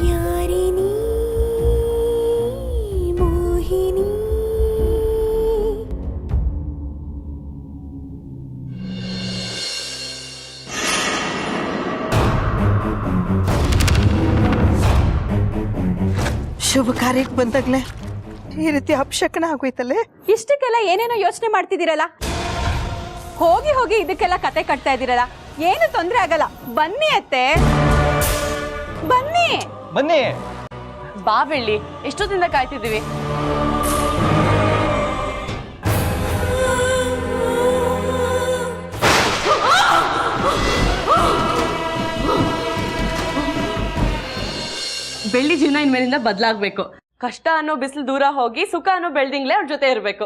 ಯಾರಿನಿ ಮೋಹಿನಿ ಶುಭ ಕಾರ್ಯಕ್ಕೆ ಬಂದಾಗ್ಲೇ ಈ ರೀತಿ ಅಪಶಕನ ಆಗೋಯ್ತಲ್ಲೇ. ಇಷ್ಟಕ್ಕೆಲ್ಲ ಏನೇನೋ ಯೋಚನೆ ಮಾಡ್ತಿದ್ದೀರಲ್ಲ, ಹೋಗಿ ಹೋಗಿ ಇದಕ್ಕೆಲ್ಲ ಕತೆ ಕಟ್ತಾ ಇದ್ದೀರಲ್ಲ, ಏನು ತೊಂದರೆ ಆಗಲ್ಲ. ಬನ್ನಿ ಅತ್ತೆ, ಬನ್ನಿ ಬನ್ನಿ. ಬಾ ಬೆಳ್ಳಿ, ಎಷ್ಟೊತ್ತಿಂದ ಕಾಯ್ತಿದ್ದೀವಿ. ಬೆಳ್ಳಿ ಜೀವನ ಇನ್ಮೇಲಿಂದ ಬದಲಾಗಬೇಕು. ಕಷ್ಟ ಅನ್ನೋ ಬಿಸಿಲು ದೂರ ಹೋಗಿ ಸುಖ ಅನ್ನೋ ಬೆಳ್ದಿಂಗ್ಲೇ ಅವ್ರ ಜೊತೆ ಇರಬೇಕು.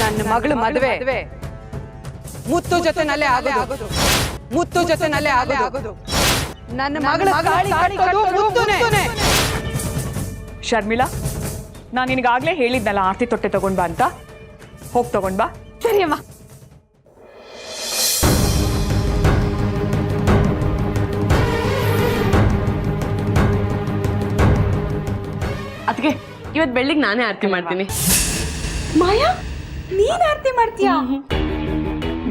ನನ್ನ ಮಗಳು ಮದುವೆ ಮುತ್ತು ಜೊತೆನಲ್ಲೇ ಆಗೋದು, ಮುತ್ತು ಜೊತೆನಲ್ಲೇ ಆಗೋದು. ನನ್ನ ಮಗಳ ಶರ್ಮಿಳಾ, ನಾನು ನಿನಗಾಗಲೇ ಹೇಳಿದ್ನಲ್ಲ ಆರತಿ ತೊಟ್ಟೆ ತಗೊಂಡ್ ಬಾ ಅಂತ. ಹೋಗಿ ತಗೊಂಡ್ ಬಾ. ಸರಿ ಅಮ್ಮ. ಅದಕ್ಕೆ ಇವತ್ತು ಬೆಳ್ಳಿಗೆ ನಾನೇ ಆರತಿ ಮಾಡ್ತೀನಿ. ಮಾಯಾ, ನೀನ್ ಆರತಿ ಮಾಡ್ತೀಯಾ?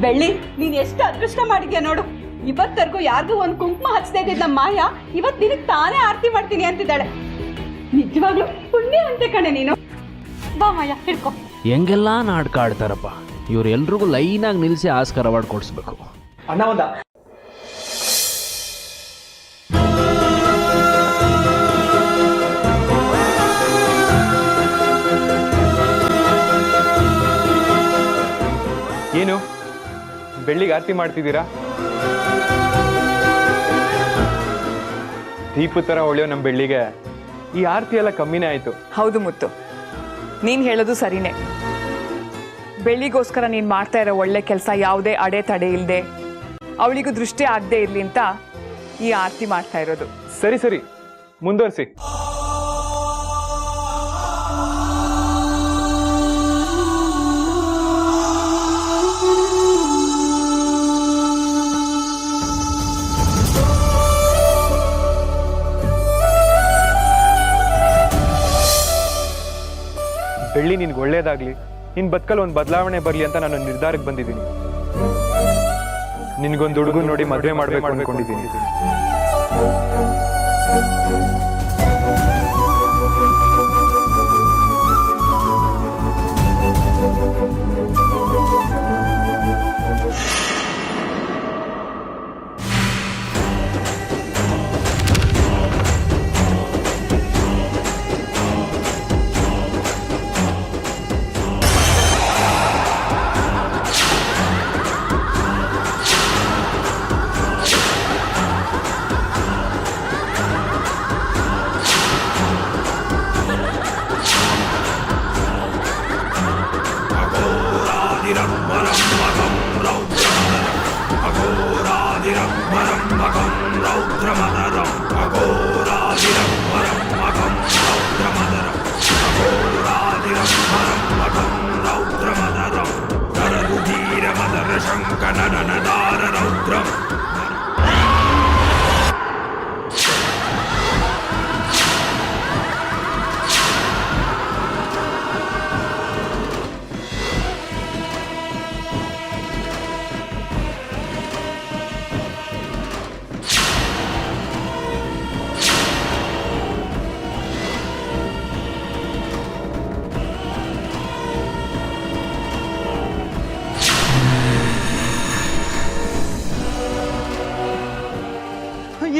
ಬೆಳ್ಳಿ, ನೀನ್ ಎಷ್ಟು ಅದೃಷ್ಟ ಮಾಡಿದ್ಯಾ ನೋಡು. ಇವತ್ತರೆಗೂ ಯಾರಿಗೂ ಒಂದು ಕುಂಕುಮ ಹಚ್ಚದೇ ಇದ್ದ ಮಾಯಾ ಇವತ್ತು ನಿನಗೆ ತಾನೇ ಆರತಿ ಮಾಡ್ತೀನಿ ಅಂತಿದ್ದಾಳೆ. ನಿಜವಾಗ್ಲೂ ಪುಣ್ಯವಂತೆ ಕಣೆ ನೀನು. ಬಾ ಮಾಯಾ, ಹಿಡ್ಕೊ. ಹೆಂಗೆಲ್ಲ ನಾಟಕ ಆಡ್ತಾರಪ್ಪ ಇವ್ರು. ಎಲ್ರಿಗೂ ಲೈನಾಗಿ ನಿಲ್ಲಿಸಿ ಆಸ್ಕರ್ ಅವಾರ್ಡ್ ಕೊಡಿಸ್ಬೇಕು. ಅಣ್ಣ ಒಂದ. ಏನು ಬೆಳ್ಳಿಗೆ ಆರತಿ ಮಾಡ್ತಿದ್ದೀರಾ? ದೀಪ ತರ ಹೊಳೆಯೋ ನಮ್ಮ ಬೆಳ್ಳಿಗೆ ಈ ಆರತಿ ಎಲ್ಲ ಕಮ್ಮಿನೇ ಆಯ್ತು. ಹೌದು ಮುತ್ತು, ನೀನು ಹೇಳೋದು ಸರಿನೇ. ಬೆಳ್ಳಿಗೋಸ್ಕರ ನೀನು ಮಾಡ್ತಾ ಇರೋ ಒಳ್ಳೆ ಕೆಲಸ ಯಾವುದೇ ಅಡೆ ತಡೆ ಇಲ್ಲದೆ ಅವಳಿಗೂ ದೃಷ್ಟಿ ಆಗದೆ ಇರಲಿ ಅಂತ ಈ ಆರತಿ ಮಾಡ್ತಾ ಇರೋದು. ಸರಿ ಸರಿ, ಮುಂದುವರಿಸಿ. ಬೆಳ್ಳಿ, ನಿನ್ಗೆ ಒಳ್ಳೇದಾಗ್ಲಿ, ನಿನ್ ಬದುಕಲ್ಲಿ ಒಂದು ಬದಲಾವಣೆ ಬರಲಿ ಅಂತ ನಾನು ನಿರ್ಧಾರಕ್ಕೆ ಬಂದಿದ್ದೀನಿ. ನಿನ್ಗೊಂದು ಹುಡುಗ ನೋಡಿ ಮದುವೆ ಮಾಡ್ಬೇಕು ಅನ್ಕೊಂಡಿದ್ದೀನಿ.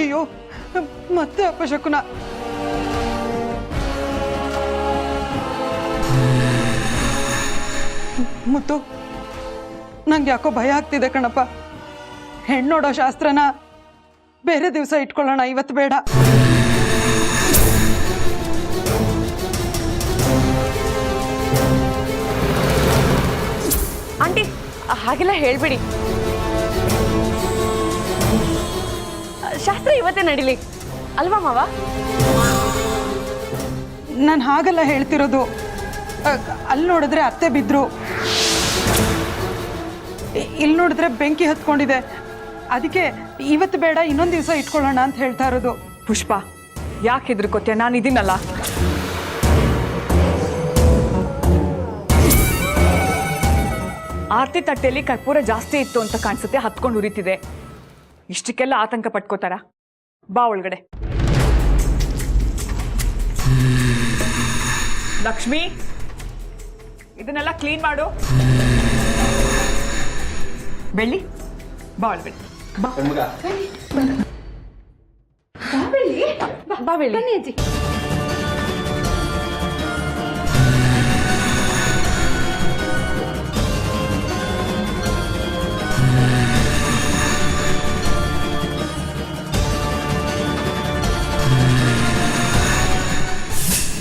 ಅಯ್ಯೋ, ಮತ್ತೆ ಅಪಶಕುನ. ಮುತ್ತು, ನಂಗೆ ಯಾಕೋ ಭಯ ಆಗ್ತಿದೆ ಕಣಪ್ಪ. ಹೆಣ್ಣೋಡೋ ಶಾಸ್ತ್ರನ ಬೇರೆ ದಿವಸ ಇಟ್ಕೊಳ್ಳೋಣ, ಇವತ್ತು ಬೇಡ. ಆಂಟಿ, ಹಾಗೆಲ್ಲ ಹೇಳ್ಬೇಡಿ. ಶಾಸ್ತ್ರ ಇವತ್ತೇ ನಡೀಲಿ ಅಲ್ವಾ ಮಾವ? ನಾನು ಹಾಗೆಲ್ಲ ಹೇಳ್ತಿರೋದು. ಅಲ್ಲಿ ನೋಡಿದ್ರೆ ಅತ್ತೆ ಬಿದ್ರು, ಇಲ್ಲಿ ನೋಡಿದ್ರೆ ಬೆಂಕಿ ಹತ್ಕೊಂಡಿದೆ. ಅದಕ್ಕೆ ಇವತ್ತು ಬೇಡ ಇನ್ನೊಂದು ದಿವಸ ಇಟ್ಕೊಳ್ಳೋಣ ಅಂತ ಹೇಳ್ತಾ ಇರೋದು. ಪುಷ್ಪ ಯಾಕೆ ಹೆದರ್ಕೋತೀಯ? ನಾನು ಇದೀನಲ್ಲ. ಆರತಿ ತಟ್ಟೆಯಲ್ಲಿ ಕರ್ಪೂರ ಜಾಸ್ತಿ ಇತ್ತು ಅಂತ ಕಾಣಿಸುತ್ತೆ, ಹತ್ಕೊಂಡು ಉರಿತಿದೆ. ಇಷ್ಟಕ್ಕೆಲ್ಲ ಆತಂಕ ಪಟ್ಕೋತಾರ? ಬಾ ಒಳಗಡೆ. ಲಕ್ಷ್ಮಿ, ಇದನ್ನೆಲ್ಲ ಕ್ಲೀನ್ ಮಾಡು. ಬೆಳ್ಳಿ, ಬಾ ಒಳಗಡೆ. ಬಾ ಬೆಳ್ಳಿ.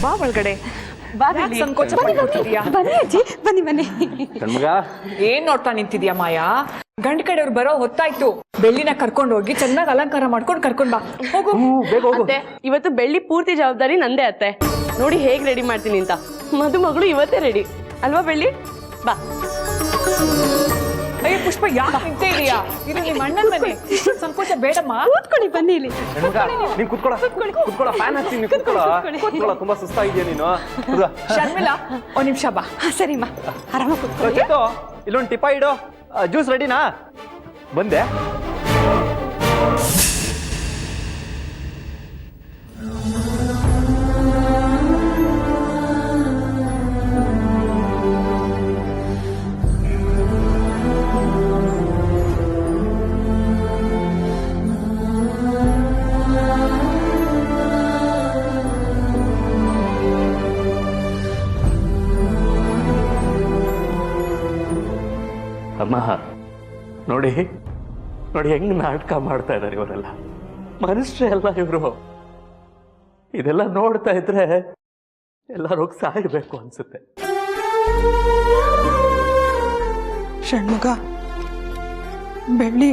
ಬಾ ಒಳಗಡೆ. ಬಾ ಯಾಕ್ ಬೆಳ್ಳಿ. ಸಂಕೋಚ ಪಡ್ಕೊತಿದ್ಯಾ? ಬನ್ನಿ ಅಜ್ಜಿ, ಬನ್ನಿ ಬನ್ನಿ. ಏನ್ ನೋಡ್ತಾ ನಿಂತಿದ್ಯಾ ಮಾಯಾ? ಗಂಡ ಕಡೆಯವ್ರು ಬರೋ ಹೊತ್ತಾಯ್ತು. ಬೆಳ್ಳಿನ ಕರ್ಕೊಂಡು ಹೋಗಿ ಚೆನ್ನಾಗಿ ಅಲಂಕಾರ ಮಾಡ್ಕೊಂಡು ಕರ್ಕೊಂಡ್ ಬಾ. ಹೋಗು. ಅತ್ತೆ, ಇವತ್ತು ಬೆಳ್ಳಿ ಪೂರ್ತಿ ಜವಾಬ್ದಾರಿ ನಂದೇ ಅತ್ತೆ. ನೋಡಿ ಹೇಗ್ ರೆಡಿ ಮಾಡ್ತೀನಿ ಅಂತ. ಮದುಮಗಳು ಇವತ್ತೇ ರೆಡಿ ಅಲ್ವಾ ಬೆಳ್ಳಿ? ಬಾ. ಅಯ್ಯೋ ಪುಷ್ಪ, ಯಾಕೆ ನಿಂತೇ ಇದೀಯಾ? ಇದು ನಿಮ್ಮ ಅಣ್ಣನ ಮನೆ, ಇಷ್ಟೊಂದು ಸಂಕೋಚ ಬೇಡಮ್ಮ. ಕೂತ್ಕೊಳ್ಳಿ, ಬನ್ನಿ ಇಲ್ಲಿ. ನೀನ್ ಕುತ್ಕೊಳ್ಳೋ ಫ್ಯಾನ್ ಹಾಕ್ತೀನಿ, ಕುತ್ಕೊಳ್ಳೋ. ತುಂಬಾ ಸುಸ್ತಾಗಿದ್ಯಾ ನೀನು? ಶರ್ಮಿಳಾ, ಒಂದ್ ನಿಮಿಷ ಬಾ. ಸರಿಮ್ಮ, ಆರಾಮ ಕೂತ್ಕೊಳ್ಳಿ. ಚೇತು, ಇಲ್ಲೊಂದು ಟಿಪ್ಪ ಇಡು. ಜ್ಯೂಸ್ ರೆಡಿನಾ? ಬಂದೆ. ಅಮ್ಮ, ನೋಡಿ ಹೆಂಗ್ ನಾಟಕ ಮಾಡ್ತಾ ಇದ್ದಾರೆ ಇವರೆಲ್ಲ. ಮನುಷ್ಯರೇ ಅಲ್ಲ ಇವರು. ಇದೆಲ್ಲ ನೋಡ್ತಾ ಇದ್ರೆ ಎಲ್ಲರೂ ಸಾಯಬೇಕು ಅನ್ಸುತ್ತೆ. ಷಣ್ಮುಗ, ಬೆಳ್ಳಿ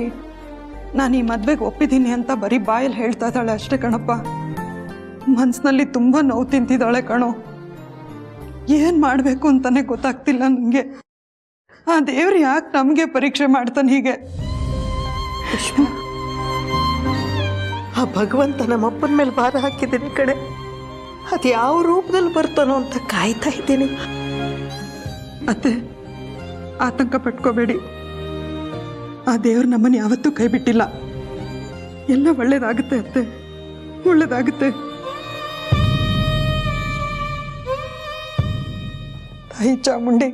ನಾನು ಈ ಮದ್ವೆಗೆ ಒಪ್ಪಿದ್ದೀನಿ ಅಂತ ಬರೀ ಬಾಯಲ್ಲಿ ಹೇಳ್ತಾ ಇದ್ದಾಳೆ ಅಷ್ಟೇ ಕಣಪ್ಪ. ಮನ್ಸಿನಲ್ಲಿ ತುಂಬಾ ನೋವು ತಿಂತಿದ್ದಾಳೆ ಕಣೋ. ಏನ್ ಮಾಡ್ಬೇಕು ಅಂತಾನೆ ಗೊತ್ತಾಗ್ತಿಲ್ಲ ನನಗೆ. ಆ ದೇವ್ರು ಯಾಕೆ ನಮಗೆ ಪರೀಕ್ಷೆ ಮಾಡ್ತಾನೆ ಹೀಗೆ? ಆ ಭಗವಂತ ನಮ್ಮಪ್ಪನ ಮೇಲೆ ಭಾರ ಹಾಕಿದ್ದೀನಿ ಕಡೆ. ಅದು ಯಾವ ರೂಪದಲ್ಲಿ ಬರ್ತಾನೋ ಅಂತ ಕಾಯ್ತಾ ಇದ್ದೀನಿ. ಅತ್ತೆ, ಆತಂಕ ಪಟ್ಕೋಬೇಡಿ. ಆ ದೇವ್ರು ನಮ್ಮನ್ನು ಯಾವತ್ತೂ ಕೈ ಬಿಟ್ಟಿಲ್ಲ. ಎಲ್ಲ ಒಳ್ಳೇದಾಗುತ್ತೆ ಅತ್ತೆ, ಒಳ್ಳೇದಾಗುತ್ತೆ. ತಾಯಿ ಚಾಮುಂಡಿ,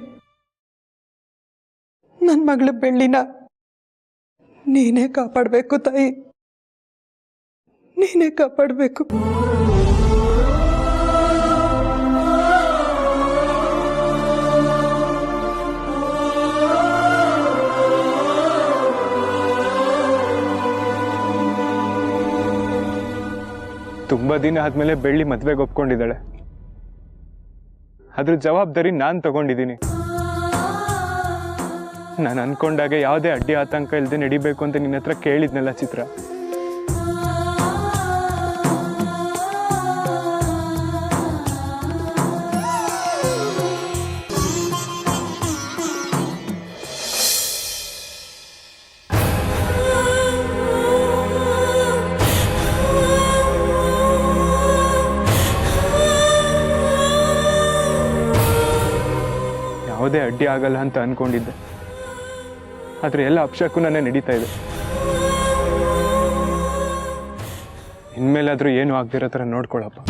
ನನ್ನ ಮಗಳ ಬೆಳ್ಳಿನ ನೀನೇ ಕಾಪಾಡಬೇಕು ತಾಯಿ, ನೀನೇ ಕಾಪಾಡಬೇಕು. ತುಂಬಾ ದಿನ ಆದ್ಮೇಲೆ ಬೆಳ್ಳಿ ಮದ್ವೆಗೆ ಒಪ್ಕೊಂಡಿದ್ದಾಳೆ. ಅದ್ರ ಜವಾಬ್ದಾರಿ ನಾನ್ ತಗೊಂಡಿದ್ದೀನಿ. ನಾನು ಅನ್ಕೊಂಡಾಗೆ ಯಾವುದೇ ಅಡ್ಡಿ ಆತಂಕ ಇಲ್ಲದೆ ನಡಿಬೇಕು ಅಂತ ನಿನ್ನ ಹತ್ರ ಕೇಳಿದ್ನಲ್ಲ ಚಿತ್ರ. ಯಾವುದೇ ಅಡ್ಡಿ ಆಗಲ್ಲ ಅಂತ ಅನ್ಕೊಂಡಿದ್ದೆ, ಆದ್ರೆ ಎಲ್ಲ ಅಪಶಕುನನೇ ನಡೀತಾ ಇದೆ. ಇನ್ಮೇಲಾದ್ರೂ ಏನು ಆಗ್ದಿರೋ ಥರ ನೋಡ್ಕೊಳಪ್ಪ.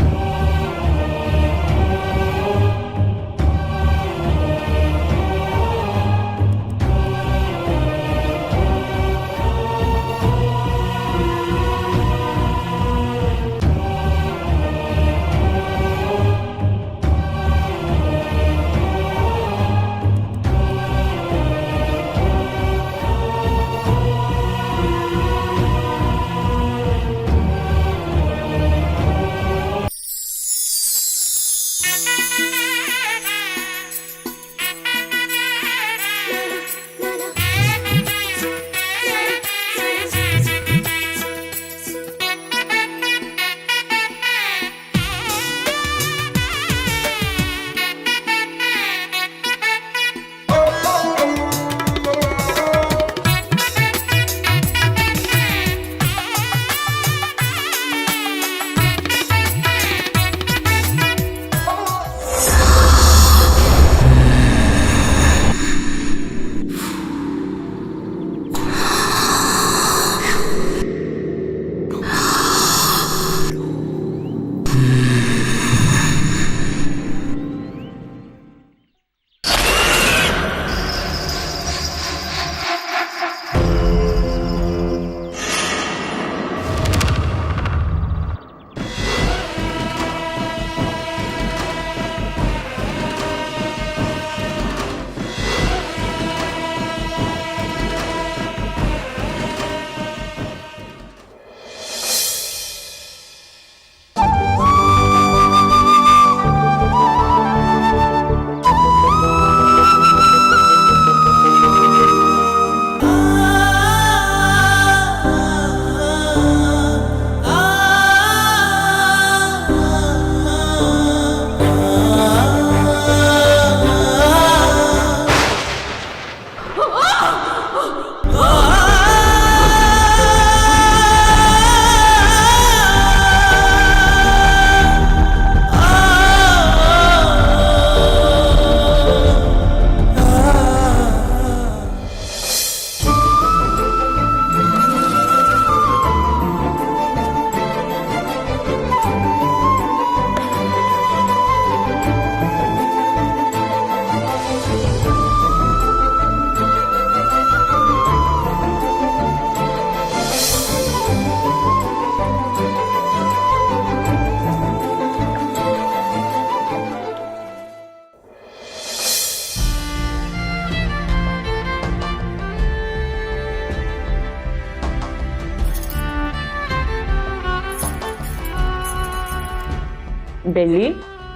ಬೆಳ್ಳಿ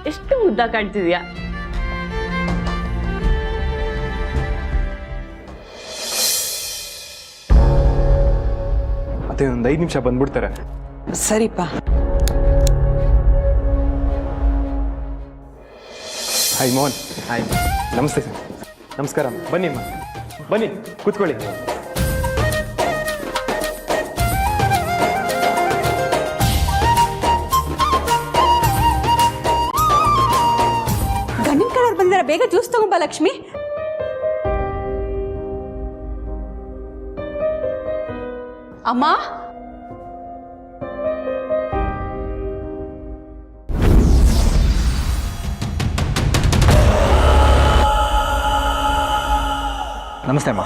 ಎಷ್ಟು ಮುದ್ದ ಕಾಣ್ತಿದ್ಯಾ. ಮತ್ತೆ ಒಂದು 5 ನಿಮಿಷ ಬಂದ್ಬಿಡ್ತಾರೆ. ಸರಿಪ್ಪ. ಹಾಯ್ ಮೋಹನ್. ಹಾಯ್, ನಮಸ್ತೆ ಸರ್. ನಮಸ್ಕಾರ. ಬನ್ನಿ ಅಮ್ಮ, ಬನ್ನಿ ಕೂತ್ಕೊಳ್ಳಿ. ಗಂಡಿನ ಕಡೆಯವ್ರು ಬಂದಿದ್ದಾರೆ, ಬೇಗ ಜ್ಯೂಸ್ ತಗೊಂಬ ಲಕ್ಷ್ಮಿ. ಅಮ್ಮ, ನಮಸ್ತೆ ಅಮ್ಮ.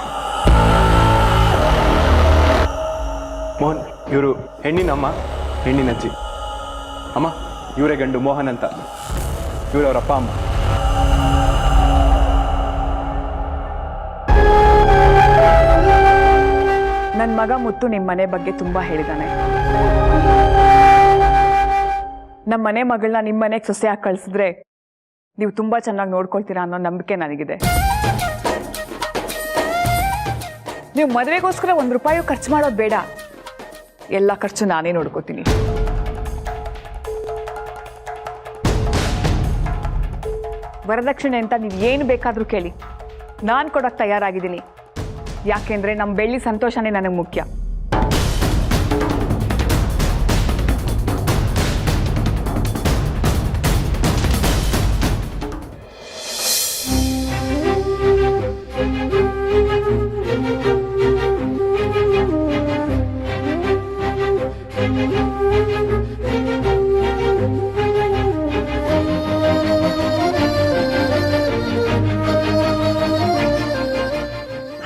ಮೋಹನ್, ಇವರು ಹೆಣ್ಣಿನ ಅಮ್ಮ, ಹೆಣ್ಣಿನ ಅಜ್ಜಿ. ಅಮ್ಮ, ಇವರೇ ಗಂಡು ಮೋಹನ್ ಅಂತ. ಇವರು ಅವರ ಅಪ್ಪ ಅಮ್ಮ. ನನ್ನ ಮಗ ಮುತ್ತು ನಿಮ್ಮ ಮನೆ ಬಗ್ಗೆ ತುಂಬಾ ಹೇಳಿದಾನೆ. ನಮ್ಮ ಮನೆ ಮಗಳನ್ನ ನಿಮ್ಮ ಮನೆಗೆ ಸೊಸೆಯಾಗಿ ಕಳಿಸಿದ್ರೆ ನೀವು ತುಂಬಾ ಚೆನ್ನಾಗಿ ನೋಡ್ಕೊಳ್ತೀರಾ ಅನ್ನೋ ನಂಬಿಕೆ ನನಗಿದೆ. ನೀವು ಮದುವೆಗೋಸ್ಕರ ₹1 ಖರ್ಚು ಮಾಡೋದು ಬೇಡ, ಎಲ್ಲ ಖರ್ಚು ನಾನೇ ನೋಡ್ಕೋತೀನಿ. ವರದಕ್ಷಿಣೆ ಅಂತ ನೀವು ಏನು ಬೇಕಾದರೂ ಕೇಳಿ, ನಾನು ಕೊಡೋಕ್ಕೆ ತಯಾರಾಗಿದ್ದೀನಿ. ಯಾಕೆಂದ್ರೆ ನಮ್ಮ ಬೆಳ್ಳಿ ಸಂತೋಷನೇ ನನಗೆ ಮುಖ್ಯ.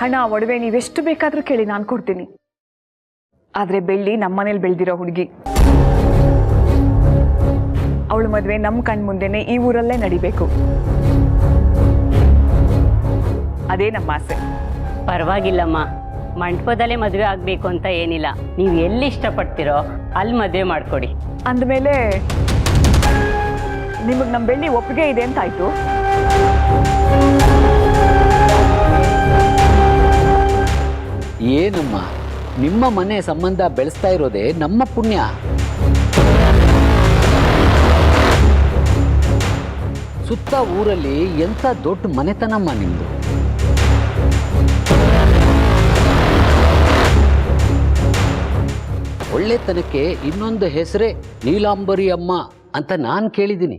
ಹಣ, ಒಡವೆ ನೀವೆಷ್ಟು ಬೇಕಾದರೂ ಕೇಳಿ, ನಾನು ಕೊಡ್ತೀನಿ. ಆದರೆ ಬೆಳ್ಳಿ ನಮ್ಮನೇಲಿ ಬೆಳೆದಿರೋ ಹುಡುಗಿ. ಅವಳ ಮದುವೆ ನಮ್ಮ ಕಣ್ ಮುಂದೆನೆ ಈ ಊರಲ್ಲೇ ನಡಿಬೇಕು. ಅದೇ ನಮ್ಮ ಆಸೆ. ಪರವಾಗಿಲ್ಲಮ್ಮ, ಮಂಟಪದಲ್ಲೇ ಮದುವೆ ಆಗಬೇಕು ಅಂತ ಏನಿಲ್ಲ. ನೀವು ಎಲ್ಲಿ ಇಷ್ಟಪಡ್ತೀರೋ ಅಲ್ಲಿ ಮದುವೆ ಮಾಡಿಕೊಡಿ. ಅಂದಮೇಲೆ ನಿಮಗೆ ನಮ್ಮ ಬೆಳ್ಳಿ ಒಪ್ಪಿಗೆ ಇದೆ ಅಂತ ಆಯ್ತು. ಏನಮ್ಮ, ನಿಮ್ಮ ಮನೆ ಸಂಬಂಧ ಬೆಳೆಸ್ತಾ ಇರೋದೇ ನಮ್ಮ ಪುಣ್ಯ. ಸುತ್ತ ಊರಲ್ಲಿ ಎಂಥ ದೊಡ್ಡ ಮನೆತನಮ್ಮ ನಿಮ್ದು. ಒಳ್ಳೆತನಕ್ಕೆ ಇನ್ನೊಂದು ಹೆಸರೇ ನೀಲಾಂಬರಿ ಅಮ್ಮ ಅಂತ ನಾನು ಕೇಳಿದ್ದೀನಿ.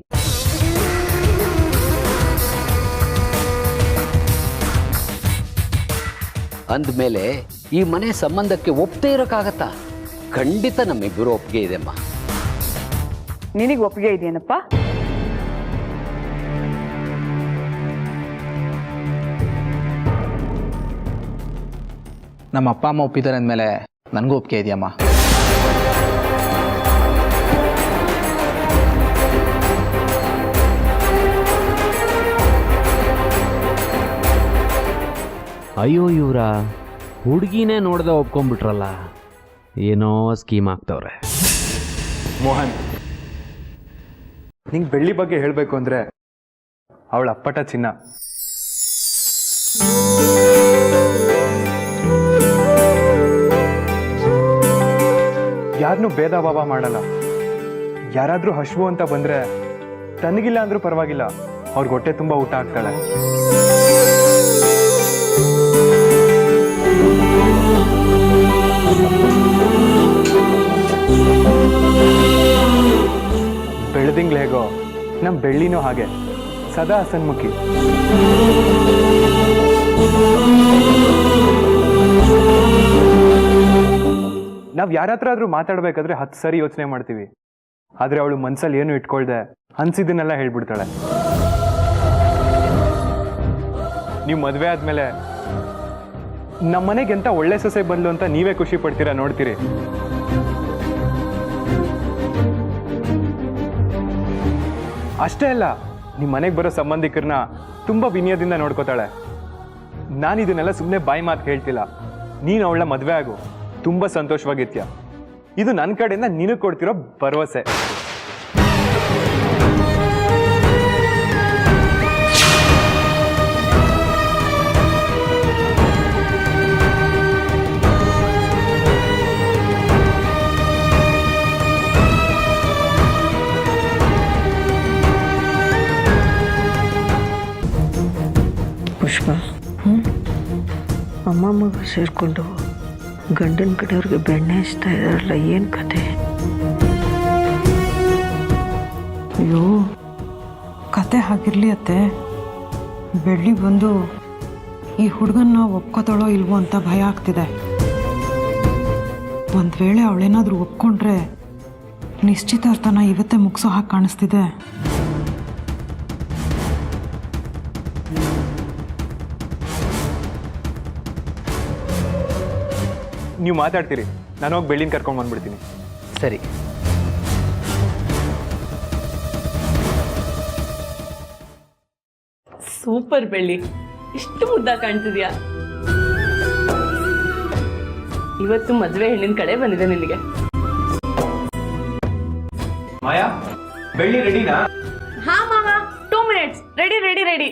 ಅಂದಮೇಲೆ ಈ ಮನೆ ಸಂಬಂಧಕ್ಕೆ ಒಪ್ಪದೇ ಇರೋಕ್ಕಾಗತ್ತಾ? ಖಂಡಿತ ನಮ್ಮಿಬ್ಬರು ಒಪ್ಪಿಗೆ ಇದೆಮ್ಮ. ನಿನಗೆ ಒಪ್ಪಿಗೆ ಇದೆಯೇನಪ್ಪ? ನಮ್ಮ ಅಪ್ಪ ಅಮ್ಮ ಒಪ್ಪಿದ್ದಾರೆ ಅಂದಮೇಲೆ ನನಗೂ ಒಪ್ಪಿಗೆ ಇದೆಯಮ್ಮ. ಅಯ್ಯೋ, ಇವರ ಹುಡುಗಿನೇ ನೋಡ್ದೆ ಒಪ್ಕೊಂಡ್ಬಿಟ್ರಲ್ಲ. ಏನೋ ಸ್ಕೀಮ್ ಆಗ್ತವ್ರೆ. ಮೋಹನ್, ನಿಂಗೆ ಬೆಳ್ಳಿ ಬಗ್ಗೆ ಹೇಳಬೇಕು ಅಂದರೆ ಅವಳ ಅಪ್ಪಟ ಚಿನ್ನ. ಯಾರನ್ನೂ ಭೇದ ಭಾವ ಮಾಡಲ್ಲ. ಯಾರಾದರೂ ಹಶ್ವು ಅಂತ ಬಂದರೆ ತನಗಿಲ್ಲ ಅಂದ್ರೂ ಪರವಾಗಿಲ್ಲ, ಅವ್ರಿಗೆ ಹೊಟ್ಟೆ ತುಂಬ ಊಟ ಹಾಕ್ತಾಳೆ. ಬೆಳೆದಿಂಗ್ಳು ಹೇಗೋ ನಮ್ಮ ಬೆಳ್ಳಿನೂ ಹಾಗೆ, ಸದಾ ಹಸನ್ಮುಖಿ. ನಾವು ಯಾರ ಹತ್ರ ಆದ್ರೂ ಮಾತಾಡ್ಬೇಕಾದ್ರೆ 10 ಸರಿ ಯೋಚನೆ ಮಾಡ್ತೀವಿ. ಆದ್ರೆ ಅವಳು ಮನ್ಸಲ್ಲಿ ಏನು ಇಟ್ಕೊಳ್ದೆ ಅನ್ಸಿದ್ದನ್ನೆಲ್ಲ ಹೇಳ್ಬಿಡ್ತಾಳೆ. ನೀವು ಮದುವೆ ಆದ್ಮೇಲೆ ನಮ್ಮನೆಗೆ ಎಂತ ಒಳ್ಳೆ ಸೊಸೆ ಬಂದ್ಲು ಅಂತ ನೀವೇ ಖುಷಿ ಪಡ್ತೀರಾ, ನೋಡ್ತೀರಿ. ಅಷ್ಟೇ ಅಲ್ಲ, ನಿಮ್ಮ ಮನೆಗೆ ಬರೋ ಸಂಬಂಧಿಕರನ್ನ ತುಂಬಾ ವಿನಯದಿಂದ ನೋಡ್ಕೋತಾಳೆ. ನಾನು ಇದನ್ನೆಲ್ಲ ಸುಮ್ಮನೆ ಬಾಯಿ ಮಾತು ಹೇಳ್ತಿಲ್ಲ. ನೀನು ಅವಳ ಮದುವೆ ಆಗು, ತುಂಬಾ ಸಂತೋಷವಾಗಿರ್ತೀಯ. ಇದು ನನ್ನ ಕಡೆಯಿಂದ ನಿನಗೆ ಕೊಡ್ತಿರೋ ಭರವಸೆ. ಅಮ್ಮ ಮಗ ಸೇರಿಕೊಂಡು ಗಂಡನ ಕಡೆಯವ್ರಿಗೆ ಬೆಣ್ಣೆ ಹಚ್ತಾ ಇದಾರಲ್ಲ, ಏನು ಕತೆ? ಅಯ್ಯೋ, ಕತೆ ಹಾಗಿರ್ಲಿ ಅತ್ತೆ. ಬೆಳ್ಳಿ ಬಂದು ಈ ಹುಡುಗನ್ನ ಒಪ್ಕೋತಾಳೋ ಇಲ್ವೋ ಅಂತ ಭಯ ಆಗ್ತಿದೆ. ಒಂದು ವೇಳೆ ಅವಳೇನಾದರೂ ಒಪ್ಕೊಂಡ್ರೆ ನಿಶ್ಚಿತಾರ್ಥನ ಇವತ್ತೇ ಮುಗಿಸೋ ಹಾಗೆ ಕಾಣಿಸ್ತಿದೆ. ನೀವು ಮಾತಾಡ್ತೀರಿ, ನಾನು ಹೋಗಿ ಬೆಳ್ಳಿನ ಕರ್ಕೊಂಡು ಬಂದ್ಬಿಡ್ತೀನಿ. ಸರಿ. ಸೂಪರ್ ಬೆಳ್ಳಿ, ಇಷ್ಟು ಮುದ್ದ ಕಾಣ್ತಿದ್ಯಾ. ಇವತ್ತು ಮದುವೆ ಹೆಣ್ಣಿನ ಕಡೆ ಬಂದಿದೆ ನಿನಗೆ. ಮಾಯಾ, ಬೆಳ್ಳಿ ರೆಡಿನಾ? ಹಾ ಮಾವ, 2 minutes. Ready ready ready.